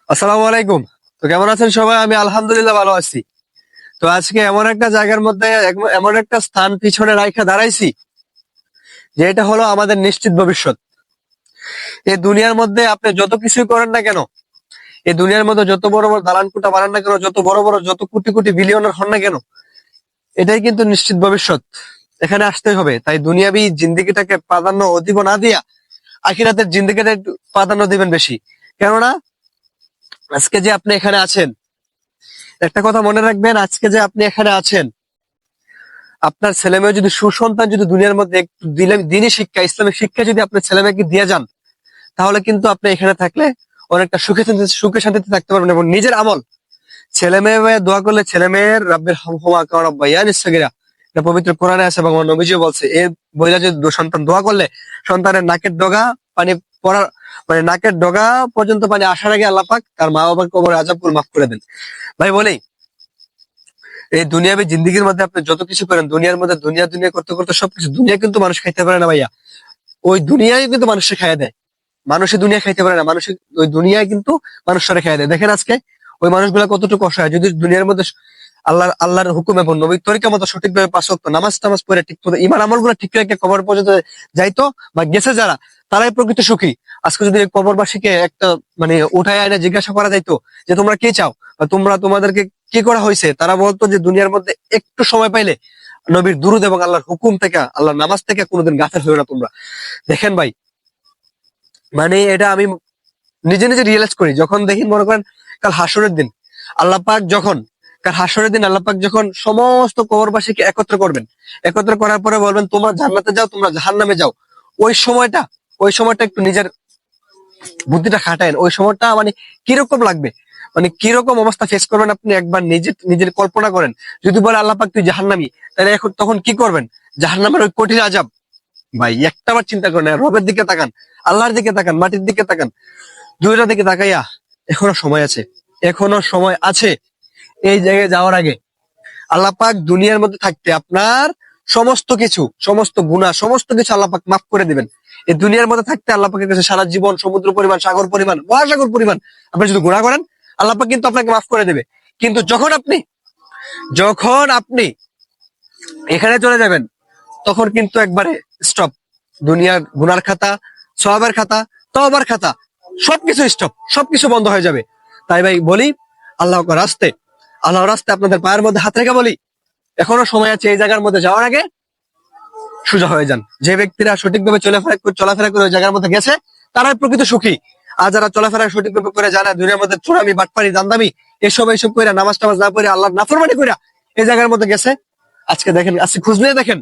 আসসালামু আলাইকুম। তো কেমন আছেন সবাই? আমি আলহামদুলিল্লাহ ভালো আছি। তো আজকে এমন একটা জায়গার মধ্যে এমন একটা স্থান পিছনে রাইখা দাঁড়াইছি যে এটা হলো আমাদের নিশ্চিত ভবিষ্যৎ। এই দুনিয়ার মধ্যে আপনি যত কিছুই করেন না কেন, এই দুনিয়ার মধ্যে যত বড় বড় দালান কোঠা বানান না কেন, যত বড় বড় যত কোটি কোটি বিলিয়নার হন না কেন, এটাই কিন্তু নিশ্চিত ভবিষ্যৎ। এখানে আসতেই হবে। তাই দুনিয়াবি জিন্দেগিটাকে প্রাধান্য দিব না দিয়া আখিরাতের জিন্দেগিটা একটু প্রাধান্য দিবেন বেশি। কেননা আজকে যে আপনি এখানে আছেন, একটা কথা মনে রাখবেন, আজকে যে আপনি এখানে আছেন, আপনার ছেলে মেয়ে যদি সুসন্তান যদি দুনিয়ার মধ্যে একটু দিনই শিক্ষা ইসলামিক শিক্ষা যদি আপনার ছেলে মেয়েকে দিয়ে যান, তাহলে কিন্তু আপনি এখানে থাকলে অনেকটা সুখে শান্তিতে থাকতে পারবেন। এবং নিজের আমল ছেলে মেয়ে দোয়া করলে ছেলে মেয়ের রাব্বির হামহুমা কামা রাব্বায়ানি সগীরা, এটা পবিত্র কোরআনে আছে এবং আমার নবীজিও বলছে এই বইলা যে সন্তান দোয়া করলে সন্তানের নাকের ডগা পানি পড়ার মানে নাকের ডগা পর্যন্ত পানি আসার আগে আল্লাহ পাক তার মা বাবার কবরের আযাবগুলো মাফ করে দেন। ভাই বলি, এই দুনিয়াবি জিন্দিগির মধ্যে আপনি যত কিছু করেন, দুনিয়ার মধ্যে দুনিয়া দুনিয়া করতে করতে সবকিছু দুনিয়া কিন্তু মানুষ খাইতে পারে না ভাইয়া। ওই দুনিয়ায় কিন্তু মানুষে খাইয়ে দেয়। মানুষে দুনিয়া খাইতে পারে না, মানুষ ওই দুনিয়ায় কিন্তু মানুষরা খাইয়ে দেয়। দেখেন আজকে ওই মানুষগুলা কতটুকু অসহায়। যদি দুনিয়ার মধ্যে আল্লাহর হুকুম এবং নবীর তরিকা মতো সঠিকভাবে পাঁচ ওয়াক্ত নামাজ টামাজ পড়ে ঠিক মতো ইমান আমল গুলো ঠিক রেখে কবর পর্যন্ত যাইতো বা গেছে যারা, তারাই প্রকৃত সুখী। আজকে যদি এই কবরবাসীকে একটা উঠায় আয়না জিজ্ঞাসা করা যাইতো যে তোমরা কি চাও বা তোমাদেরকে কি করা হয়েছে, তারা বলতো যে দুনিয়ার মধ্যে একটু সময় পাইলে নবীর দুরুদ এবং আল্লাহর হুকুম থেকে আল্লাহর নামাজ থেকে কোনোদিন গাফেল হইও না তোমরা। দেখেন ভাই, এটা আমি নিজে নিজে রিয়েলাইজ করি যখন দেখি, মনে করেন কাল হাসরের দিন আল্লাহ পাক যখন কাল হাসরের দিন আল্লাহ পাক যখন সমস্ত কবরবাসীকে একত্র করবেন, একত্র করার পরে বলবেন তোমরা জান্নাতে যাও, তোমরা জাহান্নামে যাও। ওই সময়টা ওই সময়টা একটু নিজের বুদ্ধিটা খাটায়েন। ওই সময়টা কিরকম লাগবে, কিরকম অবস্থা ফেস করবেন আপনি একবার নিজে নিজের কল্পনা করেন। যদি বলে আল্লাহ পাক তুই জাহান্নামী, তাহলে এখন তখন কি করবেন? জাহান্নামের ওই কঠিন আযাব, ভাই একটাবার চিন্তা করেন। রবের দিকে তাকান, আল্লাহর দিকে তাকান, মাটির দিকে তাকান, দুইটার দিকে তাকাইয়া এখনো সময় আছে, এখনো সময় আছে। এই জায়গায় যাওয়ার আগে আল্লাহ পাক দুনিয়ার মধ্যে থাকতে আপনার সমস্ত কিছু, সমস্ত গুনাহ, সমস্ত কিছু আল্লাহ পাক মাফ করে দিবেন। এই দুনিয়ার মধ্যে থাকতে আল্লাহ পাকের কাছে সারা জীবন সমুদ্র পরিমাণ, সাগর পরিমাণ, মহাসাগর পরিমাণ আপনি যদি গুনাহ করেন, আল্লাহ পাক কিন্তু আপনাকে মাফ করে দেবে। কিন্তু যখন আপনি এখানে চলে যাবেন, তখন কিন্তু একবারে স্টপ। দুনিয়ার গুনার খাতা, সওয়াবের খাতা, তওবার খাতা, সবকিছু স্টপ, সবকিছু বন্ধ হয়ে যাবে। তাই ভাই বলি, আল্লাহর রাস্তায় আপনাদের পায়ের মধ্যে হাত রেখে বলি, এখনো সময় আছে। এই জায়গার মধ্যে যাওয়ার আগে সোজা হয়ে যান। যে ব্যক্তিরা সঠিকভাবে চলাফেরা করে ওই জায়গার মধ্যে গেছে, তারাই প্রকৃত সুখী। আর যারা চলাফেরা সঠিকভাবে করে জানা দুনিয়ার মধ্যে চোরামি, বাটপারি, দান্দামি এইসব করে নামাজ টামাজ না পড়ে আল্লাহ নাফরমানি করে এই জায়গার মধ্যে গেছে, আজকে দেখেন, আজকে খোঁজ নিয়ে দেখেন,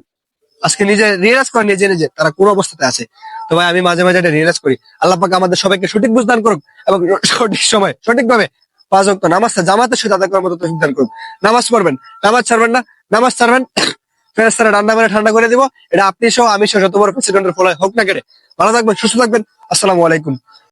আজকে নিজে রিয়েলাইজ করেন নিজে নিজে তারা কোন অবস্থাতে আছে। তো ভাই আমি মাঝে মাঝে এটা রিয়েলাইজ করি। আল্লাহ পাক আমাদের সবাইকে সঠিক বুঝদান করুক এবং সঠিক সময় সঠিকভাবে পাঁচ ওয়াক্ত নামাজটা জামাতের সাথে আদায় করার মতো তৌফিক দান করুক। নামাজ পড়বেন, নামাজ ছাড়বেন না, নামাজ ছাড়বেন ফেরেশতারা ডান্ডা মেরে ঠান্ডা করে দিব। এটা আপনি সহ আমি সহ যত বড় প্রেসিডেন্টের ফলে হোক না কেটে। ভালো থাকবেন, সুস্থ থাকবেন। আসসালামু আলাইকুম।